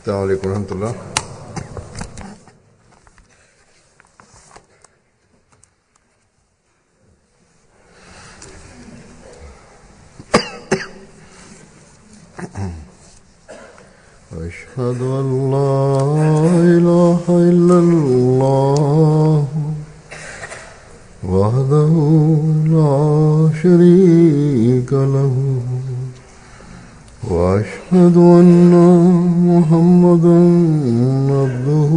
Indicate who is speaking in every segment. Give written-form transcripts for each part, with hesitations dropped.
Speaker 1: السلام عليكم ورحمة الله. أشهد أن لا إله إلا الله وحده لا شريك له وأشهد أن محمدا عبده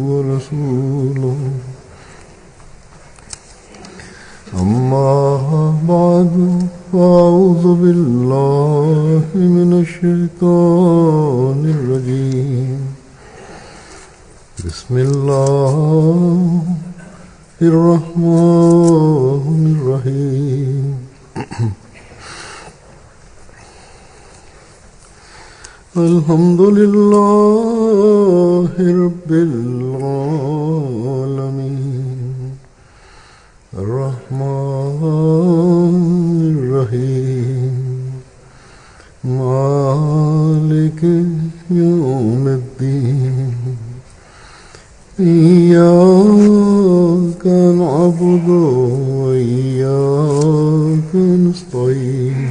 Speaker 1: ورسوله أما بعد فأعوذ بالله من الشيطان الرجيم بسم الله الرحمن الرحيم الحمد لله رب العالمين الرحمن الرحيم مالك يوم الدين إياك نعبد وإياك نستعين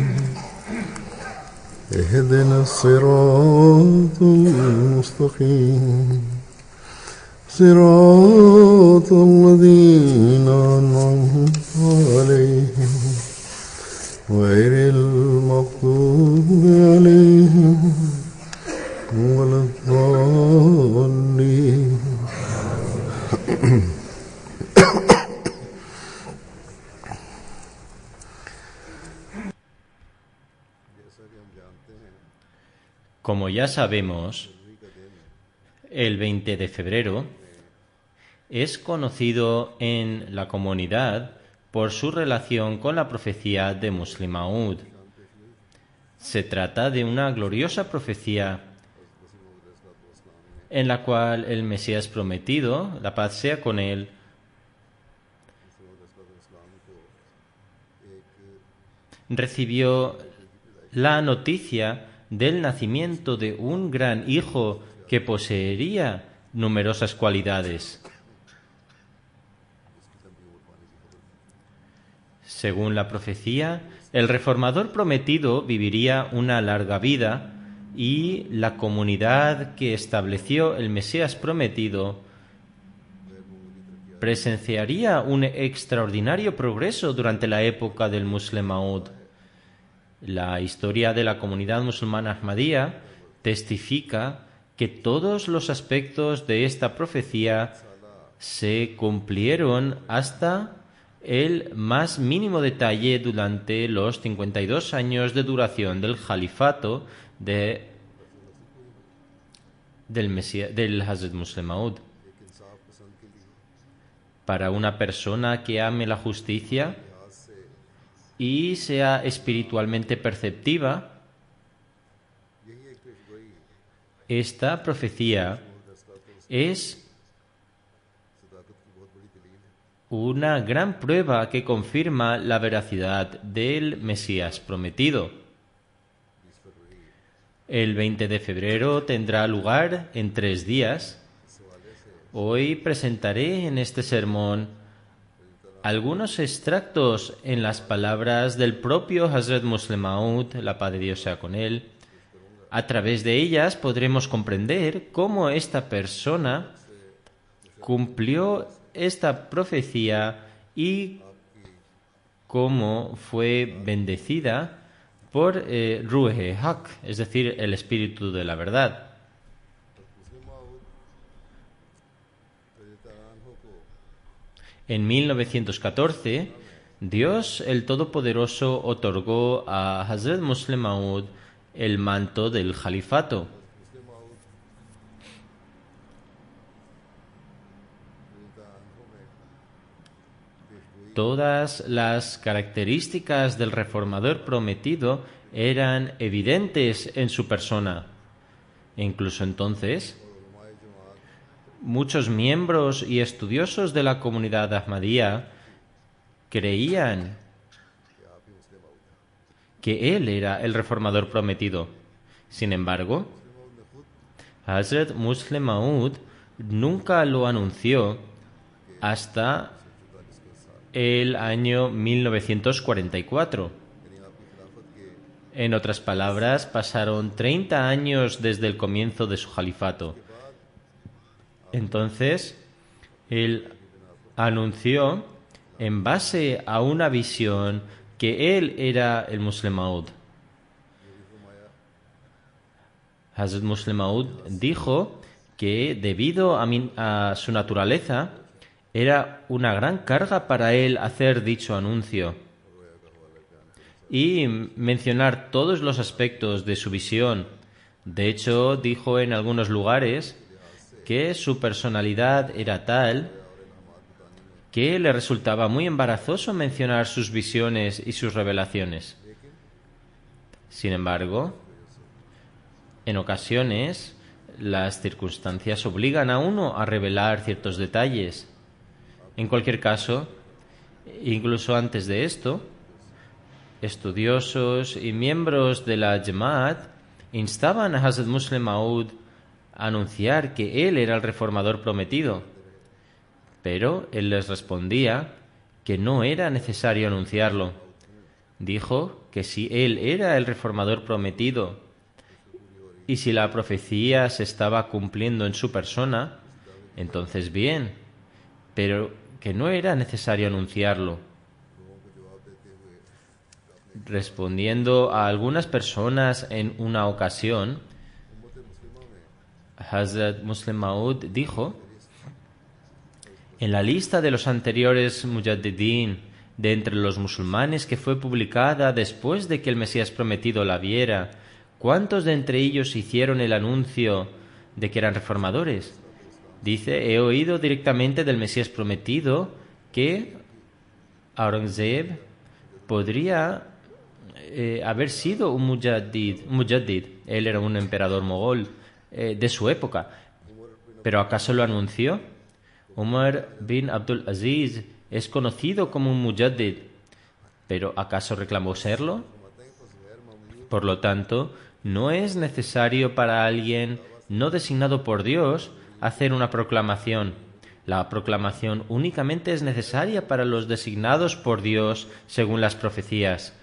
Speaker 1: اهدنا الصراط المستقيم صراط الذين أنعمت عليهم غير المغضوب عليهم ولا الضالين.
Speaker 2: Como ya sabemos, el 20 de febrero es conocido en la comunidad por su relación con la profecía de Muslim Maud. Se trata de una gloriosa profecía en la cual el Mesías prometido, la paz sea con él, recibió la noticia del nacimiento de un gran hijo que poseería numerosas cualidades. Según la profecía, el reformador prometido viviría una larga vida y la comunidad que estableció el Mesías prometido presenciaría un extraordinario progreso durante la época del Muslim Maud. La historia de la comunidad musulmana Ahmadía testifica que todos los aspectos de esta profecía se cumplieron hasta el más mínimo detalle durante los 52 años de duración del califato del Hazrat Muslim Maud. Para una persona que ame la justicia y sea espiritualmente perceptiva, esta profecía es una gran prueba que confirma la veracidad del Mesías prometido. El 20 de febrero tendrá lugar en 3 días. Hoy presentaré en este sermón algunos extractos en las palabras del propio Hazrat Muslim Maud, la paz de Dios sea con él. A través de ellas podremos comprender cómo esta persona cumplió esta profecía y cómo fue bendecida por Ruhe Haq, es decir, el Espíritu de la Verdad. En 1914, Dios el Todopoderoso otorgó a Hazrat Muslim Maud el manto del califato. Todas las características del reformador prometido eran evidentes en su persona. E incluso entonces, muchos miembros y estudiosos de la comunidad Ahmadía creían que él era el reformador prometido. Sin embargo, Hazrat Musleh Maud nunca lo anunció hasta el año 1944. En otras palabras, pasaron 30 años desde el comienzo de su califato. Entonces, él anunció en base a una visión que él era el Musleh Maud. Hazrat Musleh Maud dijo que debido a su naturaleza era una gran carga para él hacer dicho anuncio y mencionar todos los aspectos de su visión. De hecho, dijo en algunos lugares que su personalidad era tal que le resultaba muy embarazoso mencionar sus visiones y sus revelaciones. Sin embargo, en ocasiones las circunstancias obligan a uno a revelar ciertos detalles. En cualquier caso, incluso antes de esto, estudiosos y miembros de la Jamaat instaban a Hazrat Musleh Maud a anunciar que él era el reformador prometido, pero él les respondía que no era necesario anunciarlo. Dijo que si él era el reformador prometido y si la profecía se estaba cumpliendo en su persona, entonces bien, pero que no era necesario anunciarlo. Respondiendo a algunas personas en una ocasión, Hazrat Musleh Maud dijo: en la lista de los anteriores mujaddidin de entre los musulmanes que fue publicada después de que el Mesías prometido la viera, ¿cuántos de entre ellos hicieron el anuncio de que eran reformadores? Dice: he oído directamente del Mesías prometido que Aurangzeb podría haber sido un mujaddid. Él era un emperador mogol de su época. ¿Pero acaso lo anunció? Umar bin Abdul Aziz es conocido como un mujaddid, ¿pero acaso reclamó serlo? Por lo tanto, no es necesario para alguien no designado por Dios hacer una proclamación. La proclamación únicamente es necesaria para los designados por Dios según las profecías.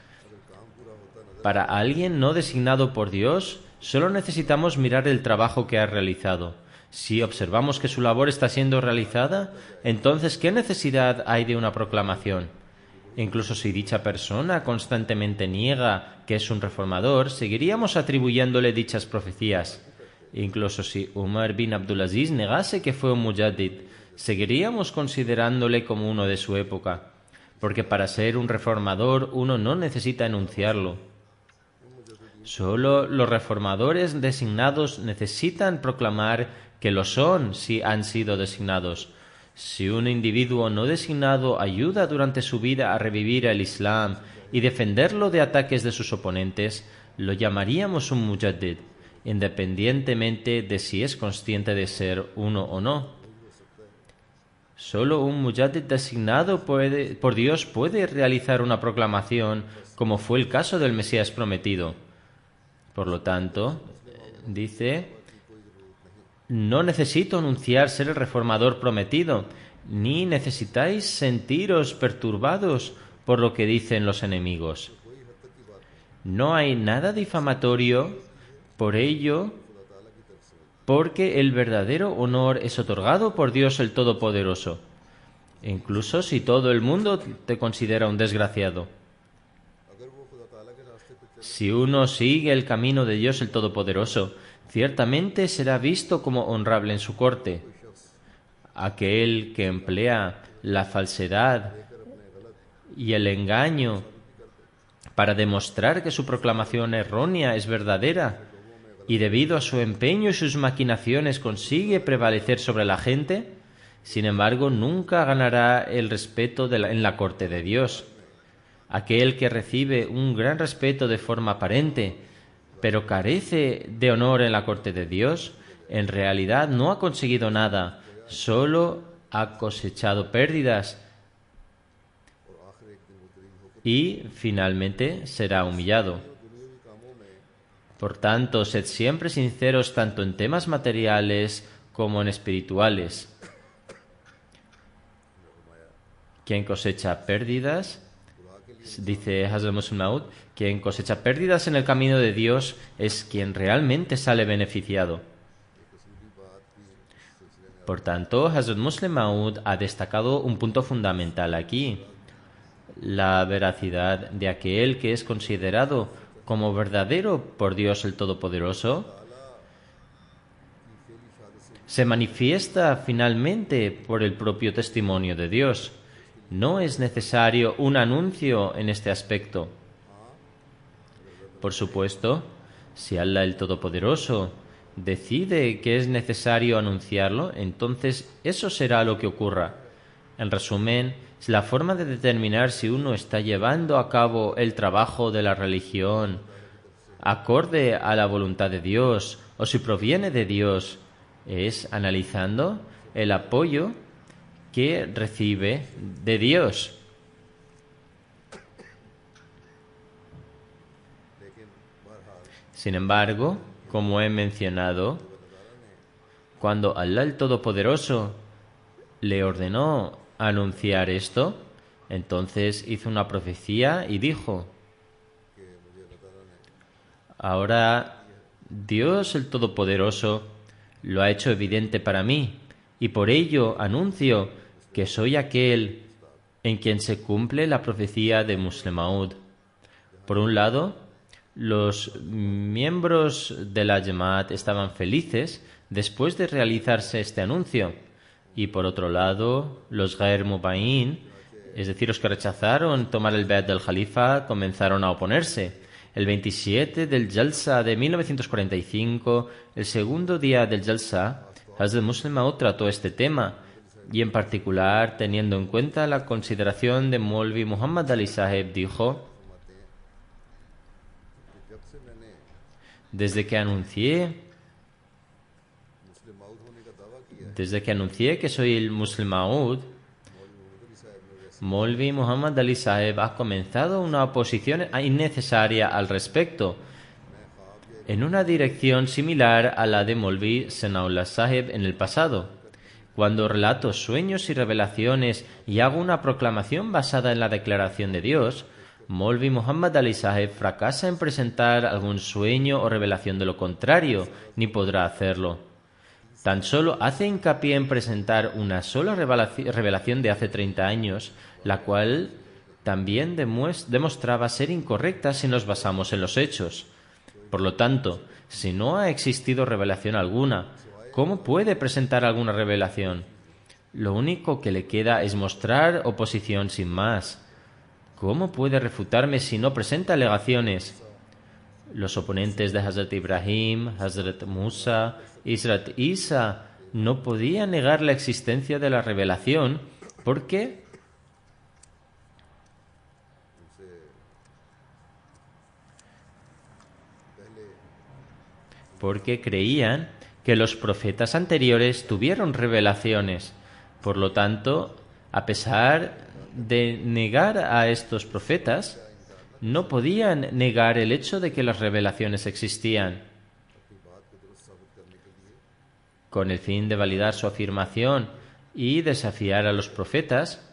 Speaker 2: Para alguien no designado por Dios, solo necesitamos mirar el trabajo que ha realizado. Si observamos que su labor está siendo realizada, entonces ¿qué necesidad hay de una proclamación? Incluso si dicha persona constantemente niega que es un reformador, seguiríamos atribuyéndole dichas profecías. Incluso si Umar bin Abdulaziz negase que fue un mujaddid, seguiríamos considerándole como uno de su época, porque para ser un reformador uno no necesita enunciarlo. Solo los reformadores designados necesitan proclamar que lo son si han sido designados. Si un individuo no designado ayuda durante su vida a revivir el Islam y defenderlo de ataques de sus oponentes, lo llamaríamos un mujaddid, independientemente de si es consciente de ser uno o no. Solo un mujaddid designado por Dios puede realizar una proclamación, como fue el caso del Mesías prometido. Por lo tanto, dice: no necesito anunciar ser el reformador prometido, ni necesitáis sentiros perturbados por lo que dicen los enemigos. No hay nada difamatorio por ello, porque el verdadero honor es otorgado por Dios el Todopoderoso, incluso si todo el mundo te considera un desgraciado. Si uno sigue el camino de Dios el Todopoderoso, ciertamente será visto como honrable en su corte. Aquel que emplea la falsedad y el engaño para demostrar que su proclamación errónea es verdadera y debido a su empeño y sus maquinaciones consigue prevalecer sobre la gente, sin embargo nunca ganará el respeto en la corte de Dios. Aquel que recibe un gran respeto de forma aparente, pero carece de honor en la corte de Dios, en realidad no ha conseguido nada, solo ha cosechado pérdidas y finalmente será humillado. Por tanto, sed siempre sinceros tanto en temas materiales como en espirituales. Quien cosecha pérdidas, dice Hazrat Muslim Maud, quien cosecha pérdidas en el camino de Dios es quien realmente sale beneficiado. Por tanto, Hazrat Muslim Maud ha destacado un punto fundamental aquí: la veracidad de aquel que es considerado como verdadero por Dios el Todopoderoso se manifiesta finalmente por el propio testimonio de Dios. No es necesario un anuncio en este aspecto. Por supuesto, si Allah el Todopoderoso decide que es necesario anunciarlo, entonces eso será lo que ocurra. En resumen, la forma de determinar si uno está llevando a cabo el trabajo de la religión acorde a la voluntad de Dios o si proviene de Dios es analizando el apoyo que recibe de Dios. Sin embargo, como he mencionado, cuando Allah el Todopoderoso le ordenó anunciar esto, entonces hizo una profecía y dijo: ahora Dios el Todopoderoso lo ha hecho evidente para mí, y por ello anuncio que soy aquel en quien se cumple la profecía de Muslim Maud. Por un lado, los miembros de la Jamaat estaban felices después de realizarse este anuncio, y por otro lado, los Ghair Mubayin, es decir, los que rechazaron tomar el Bayat del Jalifa, comenzaron a oponerse. El 27 del Jalsa de 1945, el segundo día del Jalsa, Hazrat Muslim Maud trató este tema, y en particular, teniendo en cuenta la consideración de Maulvi Muhammad Ali Saheb, dijo: Desde que anuncié que soy el Muslim Maud, Maulvi Muhammad Ali Saheb ha comenzado una oposición innecesaria al respecto, en una dirección similar a la de Maulvi Sanaullah Saheb en el pasado. Cuando relato sueños y revelaciones y hago una proclamación basada en la declaración de Dios, Maulvi Muhammad Ali Saheb fracasa en presentar algún sueño o revelación de lo contrario, ni podrá hacerlo. Tan solo hace hincapié en presentar una sola revelación de hace 30 años, la cual también demostraba ser incorrecta si nos basamos en los hechos. Por lo tanto, si no ha existido revelación alguna, ¿cómo puede presentar alguna revelación? Lo único que le queda es mostrar oposición sin más. ¿Cómo puede refutarme si no presenta alegaciones? Los oponentes de Hazrat Ibrahim, Hazrat Musa y Hazrat Isa no podían negar la existencia de la revelación porque creían que los profetas anteriores tuvieron revelaciones. Por lo tanto, a pesar de negar a estos profetas, no podían negar el hecho de que las revelaciones existían. Con el fin de validar su afirmación y desafiar a los profetas,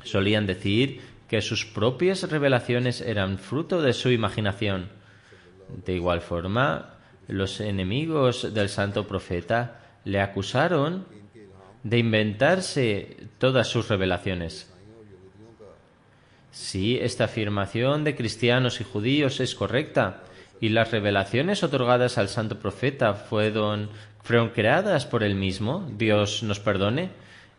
Speaker 2: solían decir que sus propias revelaciones eran fruto de su imaginación. De igual forma, los enemigos del santo profeta le acusaron de inventarse todas sus revelaciones. Si esta afirmación de cristianos y judíos es correcta y las revelaciones otorgadas al santo profeta fueron creadas por él mismo, Dios nos perdone,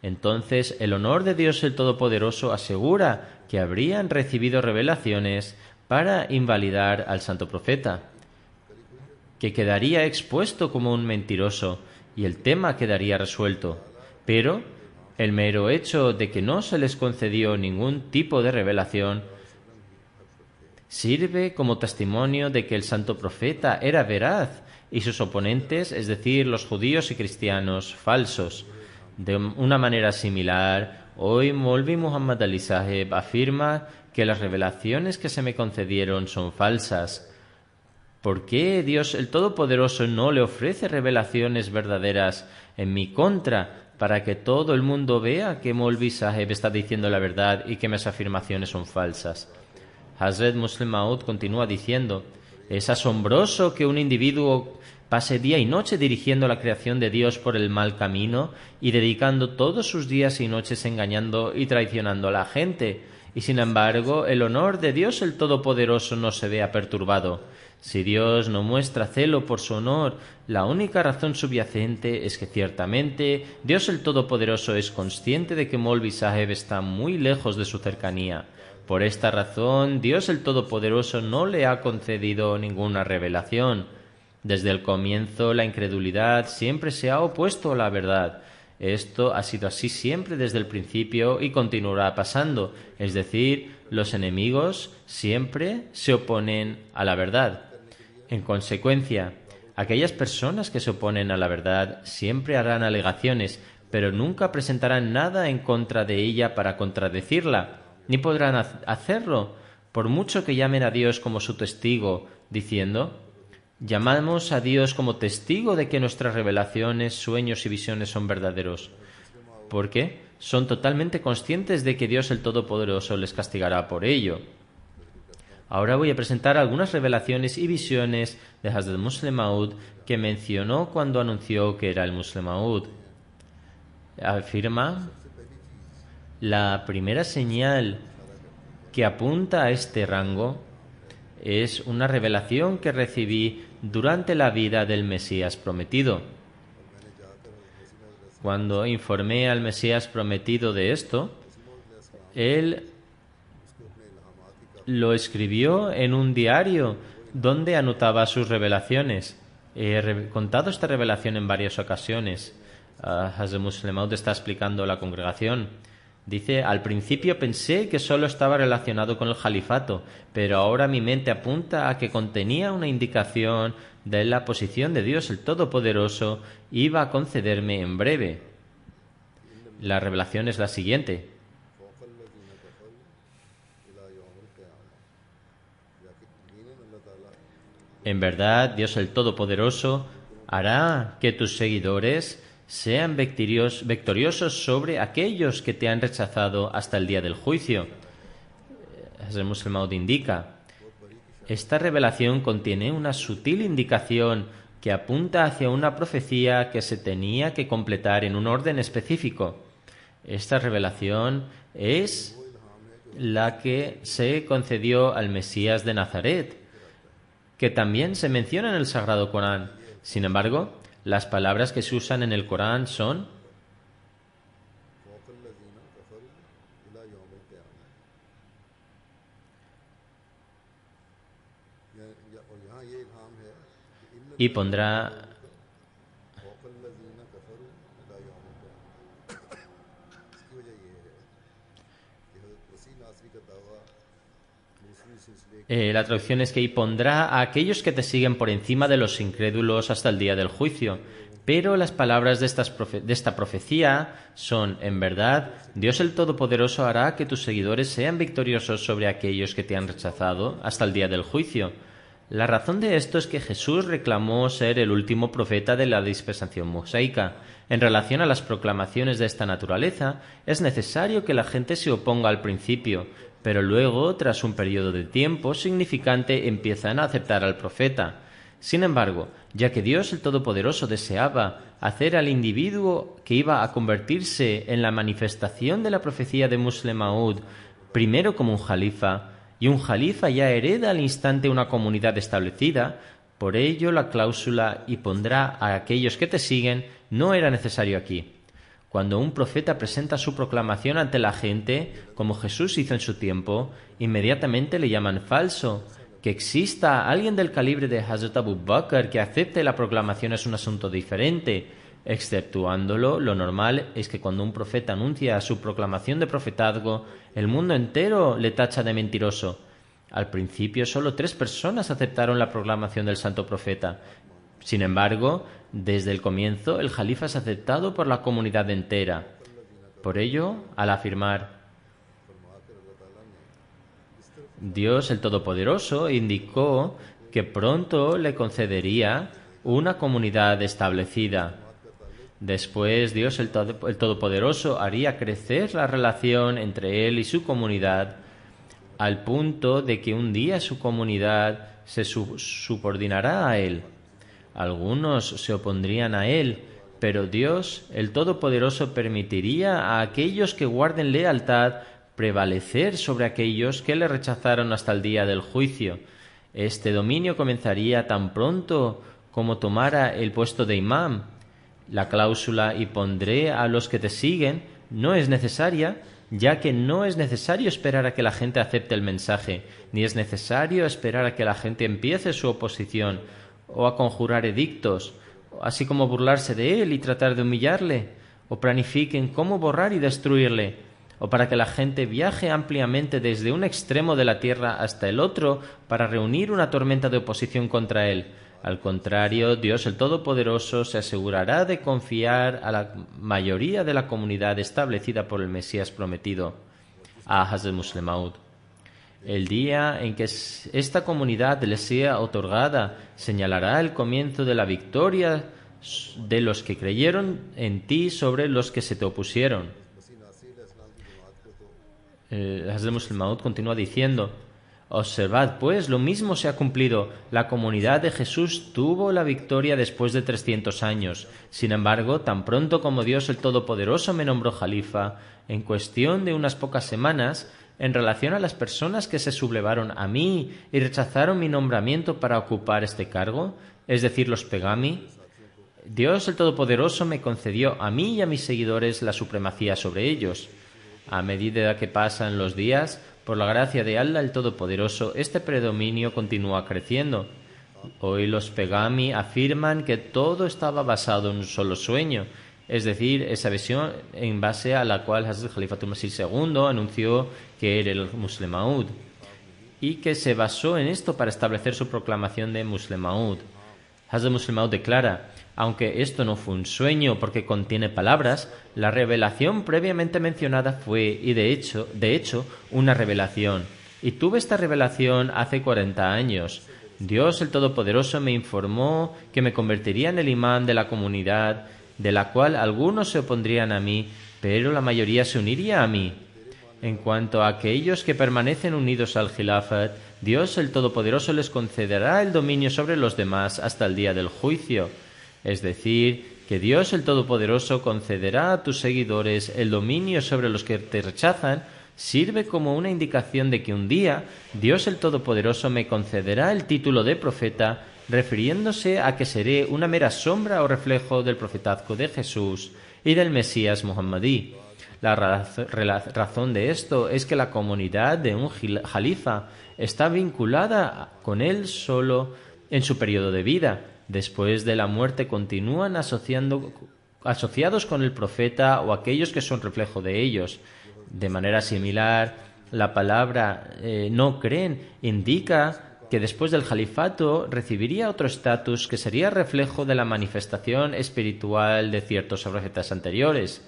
Speaker 2: entonces el honor de Dios el Todopoderoso asegura que habrían recibido revelaciones para invalidar al santo profeta, que quedaría expuesto como un mentiroso y el tema quedaría resuelto. Pero el mero hecho de que no se les concedió ningún tipo de revelación sirve como testimonio de que el santo profeta era veraz y sus oponentes, es decir, los judíos y cristianos, falsos. De una manera similar, hoy Maulvi Muhammad Ali Saheb afirma que las revelaciones que se me concedieron son falsas. ¿Por qué Dios el Todopoderoso no le ofrece revelaciones verdaderas en mi contra para que todo el mundo vea que Maulvi Sahib está diciendo la verdad y que mis afirmaciones son falsas? Hazrat Muslim Maud continúa diciendo: es asombroso que un individuo pase día y noche dirigiendo la creación de Dios por el mal camino y dedicando todos sus días y noches engañando y traicionando a la gente, y sin embargo el honor de Dios el Todopoderoso no se vea perturbado. Si Dios no muestra celo por su honor, la única razón subyacente es que ciertamente Dios el Todopoderoso es consciente de que Maulvi Sahib está muy lejos de su cercanía. Por esta razón, Dios el Todopoderoso no le ha concedido ninguna revelación. Desde el comienzo, la incredulidad siempre se ha opuesto a la verdad. Esto ha sido así siempre desde el principio y continuará pasando. Es decir, los enemigos siempre se oponen a la verdad. En consecuencia, aquellas personas que se oponen a la verdad siempre harán alegaciones, pero nunca presentarán nada en contra de ella para contradecirla, ni podrán hacerlo, por mucho que llamen a Dios como su testigo, diciendo: llamamos a Dios como testigo de que nuestras revelaciones, sueños y visiones son verdaderos. ¿Por qué? Son totalmente conscientes de que Dios el Todopoderoso les castigará por ello. Ahora voy a presentar algunas revelaciones y visiones de Hazrat Muslim Maud que mencionó cuando anunció que era el Muslim Maud. Afirma: la primera señal que apunta a este rango es una revelación que recibí durante la vida del Mesías prometido. Cuando informé al Mesías prometido de esto, él lo escribió en un diario donde anotaba sus revelaciones. He contado esta revelación en varias ocasiones. Hazrat Muslim Maud está explicando a la congregación. Dice: al principio pensé que solo estaba relacionado con el califato, pero ahora mi mente apunta a que contenía una indicación de la posición de Dios el Todopoderoso iba a concederme en breve. La revelación es la siguiente: en verdad, Dios el Todopoderoso hará que tus seguidores sean victoriosos sobre aquellos que te han rechazado hasta el día del juicio. Hazrat Muslim Maud indica: esta revelación contiene una sutil indicación que apunta hacia una profecía que se tenía que completar en un orden específico. Esta revelación es la que se concedió al Mesías de Nazaret, que también se menciona en el Sagrado Corán. Sin embargo, las palabras que se usan en el Corán son: y pondrá la traducción es que: y pondrá a aquellos que te siguen por encima de los incrédulos hasta el día del juicio. Pero las palabras de esta profecía son: en verdad, Dios el Todopoderoso hará que tus seguidores sean victoriosos sobre aquellos que te han rechazado hasta el día del juicio. La razón de esto es que Jesús reclamó ser el último profeta de la dispensación mosaica. En relación a las proclamaciones de esta naturaleza, es necesario que la gente se oponga al principio, pero luego, tras un periodo de tiempo significante, empiezan a aceptar al profeta. Sin embargo, ya que Dios el Todopoderoso deseaba hacer al individuo que iba a convertirse en la manifestación de la profecía de Muslim Maud primero como un jalifa, y un jalifa ya hereda al instante una comunidad establecida, por ello la cláusula "y pondrá a aquellos que te siguen" no era necesario aquí. Cuando un profeta presenta su proclamación ante la gente, como Jesús hizo en su tiempo, inmediatamente le llaman falso. Que exista alguien del calibre de Hazrat Abu Bakr que acepte la proclamación es un asunto diferente. Exceptuándolo, lo normal es que cuando un profeta anuncia su proclamación de profetazgo, el mundo entero le tacha de mentiroso. Al principio solo 3 personas aceptaron la proclamación del santo profeta. Sin embargo, desde el comienzo el jalifa es aceptado por la comunidad entera. Por ello, al afirmar: Dios el Todopoderoso indicó que pronto le concedería una comunidad establecida. Después, Dios el Todopoderoso haría crecer la relación entre él y su comunidad al punto de que un día su comunidad se subordinará a él. Algunos se opondrían a él, pero Dios el Todopoderoso permitiría a aquellos que guarden lealtad prevalecer sobre aquellos que le rechazaron hasta el día del juicio. Este dominio comenzaría tan pronto como tomara el puesto de imam. La cláusula "y pondré a los que te siguen" no es necesaria, ya que no es necesario esperar a que la gente acepte el mensaje, ni es necesario esperar a que la gente empiece su oposición o a conjurar edictos, así como burlarse de él y tratar de humillarle, o planifiquen cómo borrar y destruirle, o para que la gente viaje ampliamente desde un extremo de la tierra hasta el otro para reunir una tormenta de oposición contra él. Al contrario, Dios el Todopoderoso se asegurará de confiar a la mayoría de la comunidad establecida por el Mesías prometido, a Hazrat Musleh Maud. El día en que esta comunidad les sea otorgada señalará el comienzo de la victoria de los que creyeron en ti sobre los que se te opusieron. Hazrat Musleh Maud continúa diciendo: observad, pues, lo mismo se ha cumplido. La comunidad de Jesús tuvo la victoria después de 300 años. Sin embargo, tan pronto como Dios el Todopoderoso me nombró Jalifa, en cuestión de unas pocas semanas, en relación a las personas que se sublevaron a mí y rechazaron mi nombramiento para ocupar este cargo, es decir, los Pegami, Dios el Todopoderoso me concedió a mí y a mis seguidores la supremacía sobre ellos. A medida que pasan los días, por la gracia de Allah el Todopoderoso, este predominio continúa creciendo. Hoy los Pegami afirman que todo estaba basado en un solo sueño, es decir, esa visión en base a la cual Hazrat Khalifatul Masih II anunció que era el Musleh Maud, y que se basó en esto para establecer su proclamación de Musleh Maud. Hazrat Musleh Maud declara: aunque esto no fue un sueño porque contiene palabras, la revelación previamente mencionada fue, y de hecho, una revelación. Y tuve esta revelación hace 40 años. Dios el Todopoderoso me informó que me convertiría en el imán de la comunidad, de la cual algunos se opondrían a mí, pero la mayoría se uniría a mí. En cuanto a aquellos que permanecen unidos al Khilafat, Dios el Todopoderoso les concederá el dominio sobre los demás hasta el día del juicio. Es decir, que Dios el Todopoderoso concederá a tus seguidores el dominio sobre los que te rechazan, sirve como una indicación de que un día Dios el Todopoderoso me concederá el título de profeta, refiriéndose a que seré una mera sombra o reflejo del profetazgo de Jesús y del Mesías Muhammadí. La razón de esto es que la comunidad de un jalifa está vinculada con él solo en su periodo de vida. Después de la muerte continúan asociados con el profeta o aquellos que son reflejo de ellos. De manera similar, la palabra no creen indica que después del califato recibiría otro estatus que sería reflejo de la manifestación espiritual de ciertos profetas anteriores.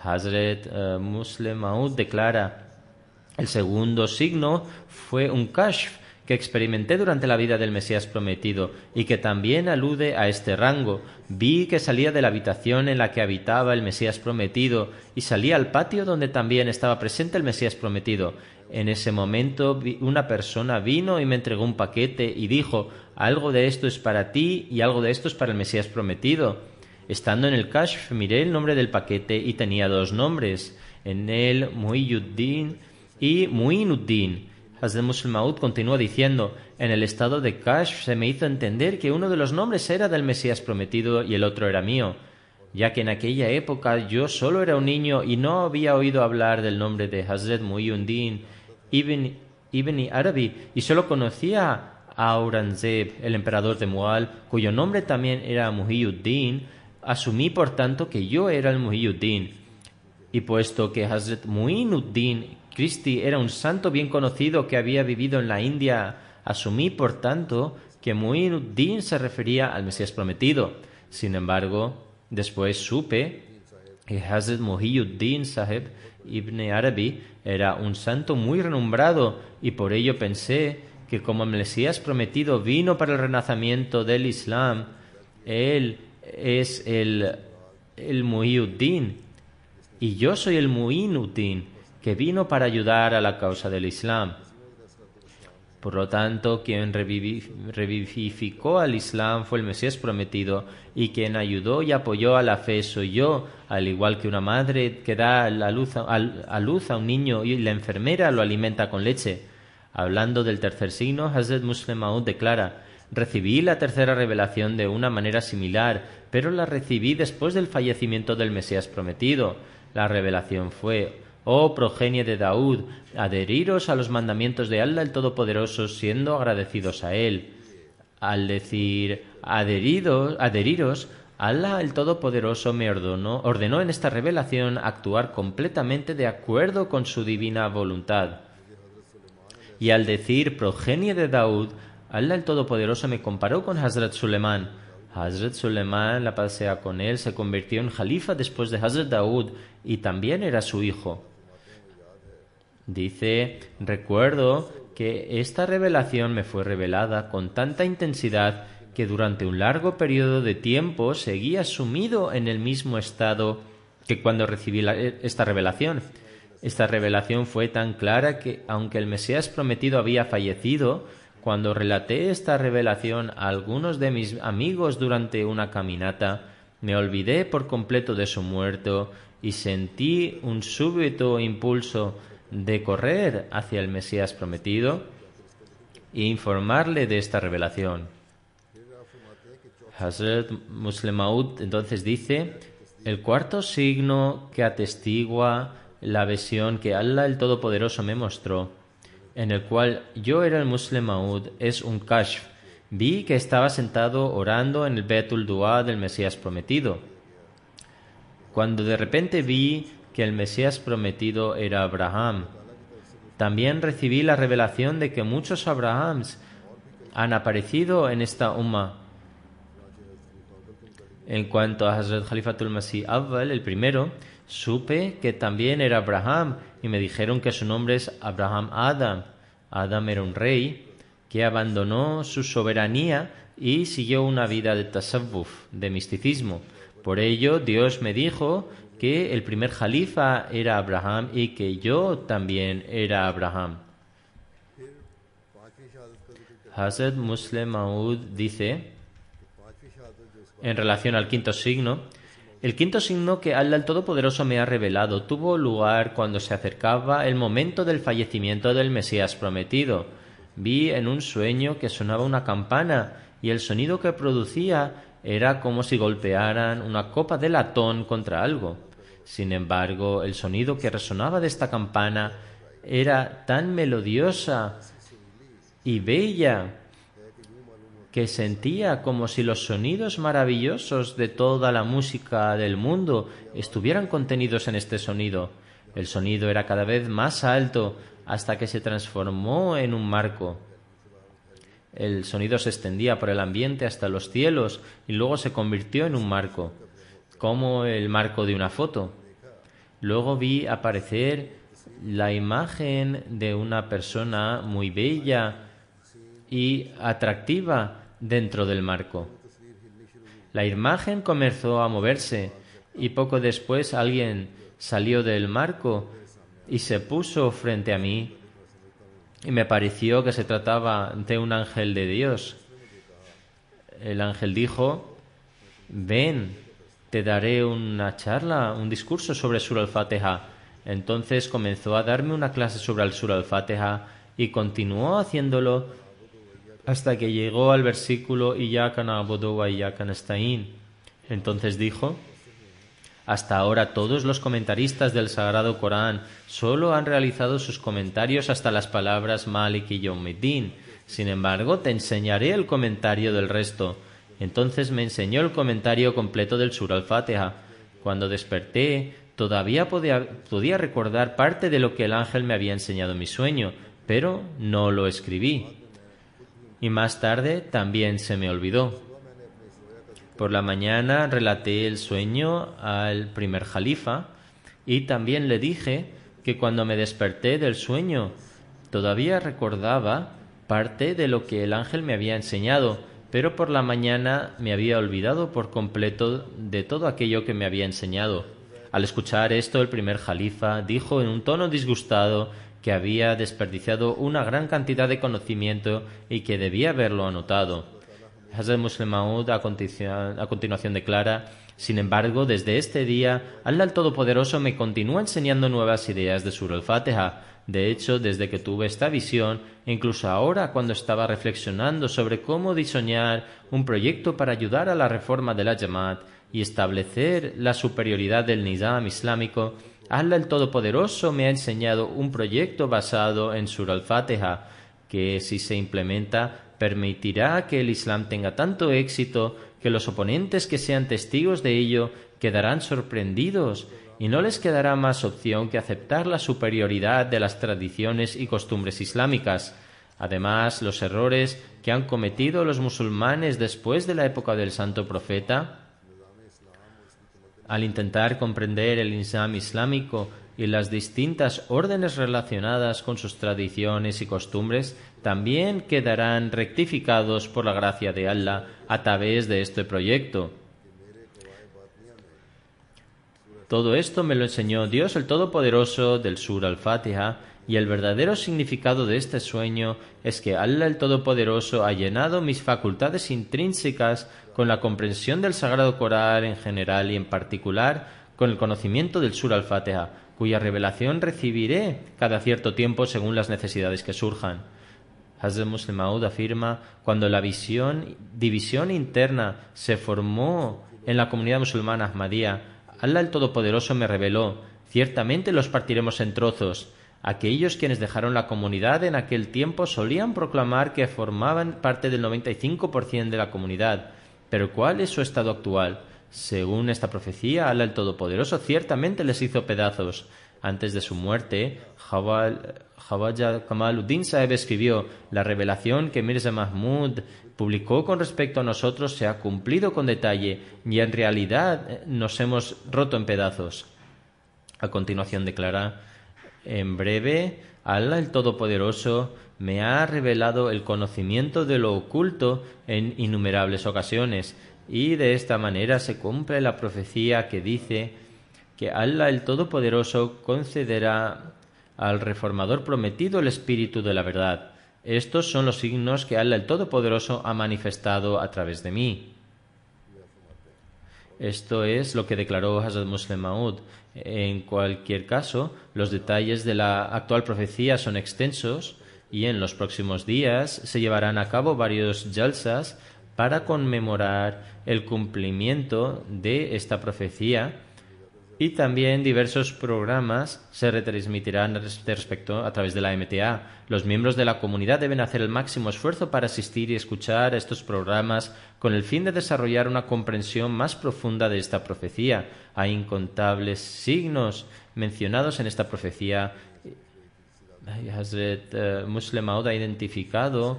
Speaker 2: Hazrat Musleh Maud declara: el segundo signo fue un kashf que experimenté durante la vida del Mesías prometido y que también alude a este rango. Vi que salía de la habitación en la que habitaba el Mesías prometido y salía al patio donde también estaba presente el Mesías prometido. En ese momento una persona vino y me entregó un paquete y dijo: algo de esto es para ti y algo de esto es para el Mesías prometido. Estando en el Kashf miré el nombre del paquete y tenía dos nombres, en él Muhyiddin y Muinuddin. Hazrat Musleh Maud continúa diciendo: en el estado de Kashf se me hizo entender que uno de los nombres era del Mesías prometido y el otro era mío, ya que en aquella época yo solo era un niño y no había oído hablar del nombre de Hazrat Muhyiddin Ibn Arabi y solo conocía a Aurangzeb, el emperador de Mughal, cuyo nombre también era Muhyiddin. Asumí por tanto que yo era el Muhyiddin, y puesto que Hazrat Muinuddin Christie era un santo bien conocido que había vivido en la India, asumí por tanto que Muinuddin se refería al Mesías prometido. Sin embargo, después supe que Hazrat Muhyiddin Sahib Ibn Arabi era un santo muy renombrado y por ello pensé que como el Mesías prometido vino para el renacimiento del Islam, él es el Muhyiddin y yo soy el Muinuddin, que vino para ayudar a la causa del Islam. Por lo tanto, quien revivificó al Islam fue el Mesías prometido, y quien ayudó y apoyó a la fe soy yo, al igual que una madre que da a luz a un niño y la enfermera lo alimenta con leche. Hablando del tercer signo, Hazrat Musleh Maud declara: recibí la tercera revelación de una manera similar, pero la recibí después del fallecimiento del Mesías prometido. La revelación fue: oh progenie de Daud, adheriros a los mandamientos de Allah el Todopoderoso siendo agradecidos a Él. Al decir adheriros, Allah el Todopoderoso me ordenó en esta revelación actuar completamente de acuerdo con su divina voluntad. Y al decir progenie de Daud, Allah el Todopoderoso me comparó con Hazrat Suleiman. Hazrat Suleiman, la paz sea con él, se convirtió en jalifa después de Hazrat Daud y también era su hijo. Dice: recuerdo que esta revelación me fue revelada con tanta intensidad que durante un largo periodo de tiempo seguía sumido en el mismo estado que cuando recibí esta revelación. Esta revelación fue tan clara que, aunque el Mesías prometido había fallecido, cuando relaté esta revelación a algunos de mis amigos durante una caminata, me olvidé por completo de su muerto y sentí un súbito impulso de correr hacia el Mesías prometido e informarle de esta revelación. Hazrat Musleh Maud entonces dice: el cuarto signo que atestigua la visión que Allah el Todopoderoso me mostró, en el cual yo era el Musleh Maud, es un kashf. Vi que estaba sentado orando en el Betul Dua del Mesías prometido, cuando de repente vi que el Mesías prometido era Abraham. También recibí la revelación de que muchos Abrahams han aparecido en esta umma. En cuanto a Hazrat Khalifatul Masih Awwal, el primero, supe que también era Abraham y me dijeron que su nombre es Abraham Adam. Adam era un rey que abandonó su soberanía y siguió una vida de tasawwuf, de misticismo. Por ello, Dios me dijo que el primer jalifa era Abraham y que yo también era Abraham. Hazrat Musleh Maud dice, en relación al quinto signo: el quinto signo que Allah el Todopoderoso me ha revelado tuvo lugar cuando se acercaba el momento del fallecimiento del Mesías prometido. Vi en un sueño que sonaba una campana y el sonido que producía era como si golpearan una copa de latón contra algo. Sin embargo, el sonido que resonaba de esta campana era tan melodiosa y bella que sentía como si los sonidos maravillosos de toda la música del mundo estuvieran contenidos en este sonido. El sonido era cada vez más alto hasta que se transformó en un marco. El sonido se extendía por el ambiente hasta los cielos y luego se convirtió en un marco, como el marco de una foto. Luego vi aparecer la imagen de una persona muy bella y atractiva dentro del marco. La imagen comenzó a moverse y poco después alguien salió del marco y se puso frente a mí y me pareció que se trataba de un ángel de Dios. El ángel dijo: ven, te daré una charla, un discurso sobre Surah al-Fatiha. Entonces comenzó a darme una clase sobre el Surah al-Fatiha y continuó haciéndolo hasta que llegó al versículo Iyyaka na'budu wa iyyaka nasta'in. Entonces dijo: hasta ahora todos los comentaristas del Sagrado Corán solo han realizado sus comentarios hasta las palabras Maliki Yawmiddin. Sin embargo, te enseñaré el comentario del resto. Entonces me enseñó el comentario completo del Surah al-Fatiha. Cuando desperté, todavía podía recordar parte de lo que el ángel me había enseñado en mi sueño, pero no lo escribí. Y más tarde también se me olvidó. Por la mañana relaté el sueño al primer jalifa y también le dije que cuando me desperté del sueño todavía recordaba parte de lo que el ángel me había enseñado, pero por la mañana me había olvidado por completo de todo aquello que me había enseñado. Al escuchar esto, el primer jalifa dijo en un tono disgustado que había desperdiciado una gran cantidad de conocimiento y que debía haberlo anotado. Hazrat Musleh Maud a continuación declara: sin embargo, desde este día, Allah el Todopoderoso me continúa enseñando nuevas ideas de Surah al-Fatiha. De hecho, desde que tuve esta visión, incluso ahora cuando estaba reflexionando sobre cómo diseñar un proyecto para ayudar a la reforma de la Jamaat y establecer la superioridad del Nizam islámico, Allah el Todopoderoso me ha enseñado un proyecto basado en Surah al-Fatiha, que si se implementa permitirá que el Islam tenga tanto éxito que los oponentes que sean testigos de ello quedarán sorprendidos y no les quedará más opción que aceptar la superioridad de las tradiciones y costumbres islámicas. Además, los errores que han cometido los musulmanes después de la época del Santo Profeta, al intentar comprender el Islam islámico y las distintas órdenes relacionadas con sus tradiciones y costumbres, también quedarán rectificados por la gracia de Allah a través de este proyecto. Todo esto me lo enseñó Dios el Todopoderoso del Surah al-Fatiha, y el verdadero significado de este sueño es que Allah el Todopoderoso ha llenado mis facultades intrínsecas con la comprensión del Sagrado Corán en general y en particular con el conocimiento del Surah al-Fatiha, cuya revelación recibiré cada cierto tiempo según las necesidades que surjan. Hazrat Musleh Maud afirma: cuando la división interna se formó en la comunidad musulmana Ahmadía, Allah el Todopoderoso me reveló: ciertamente los partiremos en trozos. Aquellos quienes dejaron la comunidad en aquel tiempo solían proclamar que formaban parte del 95% de la comunidad. Pero ¿cuál es su estado actual? Según esta profecía, Allah el Todopoderoso ciertamente les hizo pedazos. Antes de su muerte, Khawaja Kamaluddin Saheb escribió: la revelación que Mirza Mahmud publicó con respecto a nosotros se ha cumplido con detalle y en realidad nos hemos roto en pedazos. A continuación declara: en breve, Allah el Todopoderoso me ha revelado el conocimiento de lo oculto en innumerables ocasiones, y de esta manera se cumple la profecía que dice que Allah el Todopoderoso concederá al reformador prometido el espíritu de la verdad. Estos son los signos que Allah el Todopoderoso ha manifestado a través de mí. Esto es lo que declaró Hazrat Musleh Maud. En cualquier caso, los detalles de la actual profecía son extensos y en los próximos días se llevarán a cabo varios jalsas para conmemorar el cumplimiento de esta profecía, y también diversos programas se retransmitirán respecto a través de la MTA. Los miembros de la comunidad deben hacer el máximo esfuerzo para asistir y escuchar a estos programas con el fin de desarrollar una comprensión más profunda de esta profecía. Hay incontables signos mencionados en esta profecía. Hazrat Musleh Maud ha identificado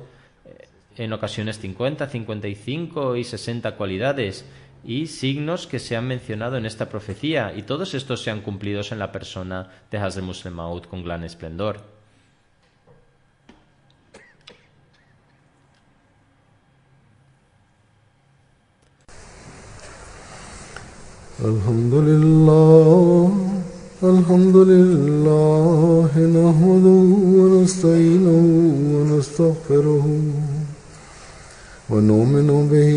Speaker 2: en ocasiones 50, 55 y 60 cualidades y signos que se han mencionado en esta profecía, y todos estos se han cumplido en la persona de Hazrat Musleh Maud con gran esplendor.
Speaker 1: Alhamdulillah, nahmaduhu wa nasta'inuhu wa nastaghfiruhu ونؤمن به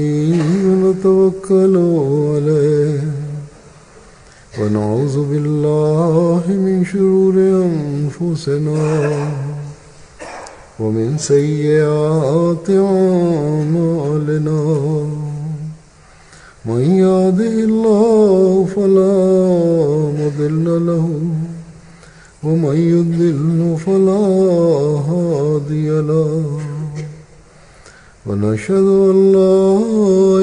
Speaker 1: ونتوكل عليه ونعوذ بالله من شرور أنفسنا ومن سيئات أعمالنا من يهده الله فلا مضل له ومن يضلل فلا هادي له ونشهد أن لا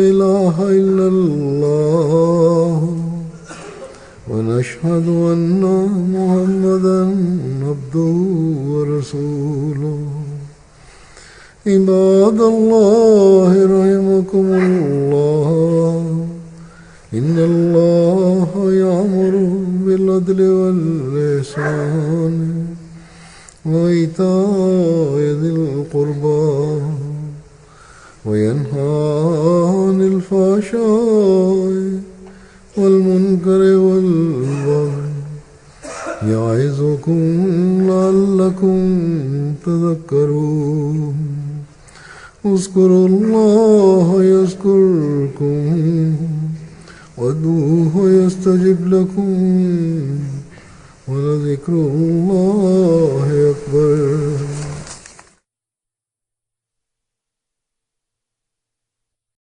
Speaker 1: إله إلا الله ونشهد أن محمدا عبده ورسوله عباد الله رحمكم الله إن الله يأمر بالعدل والإحسان وإيتاء ذي القربى وينهى عن الفحشاء والمنكر والبغي يعظكم لعلكم تذكرون اذكروا الله يذكركم وادعوه يستجب لكم ولذكر الله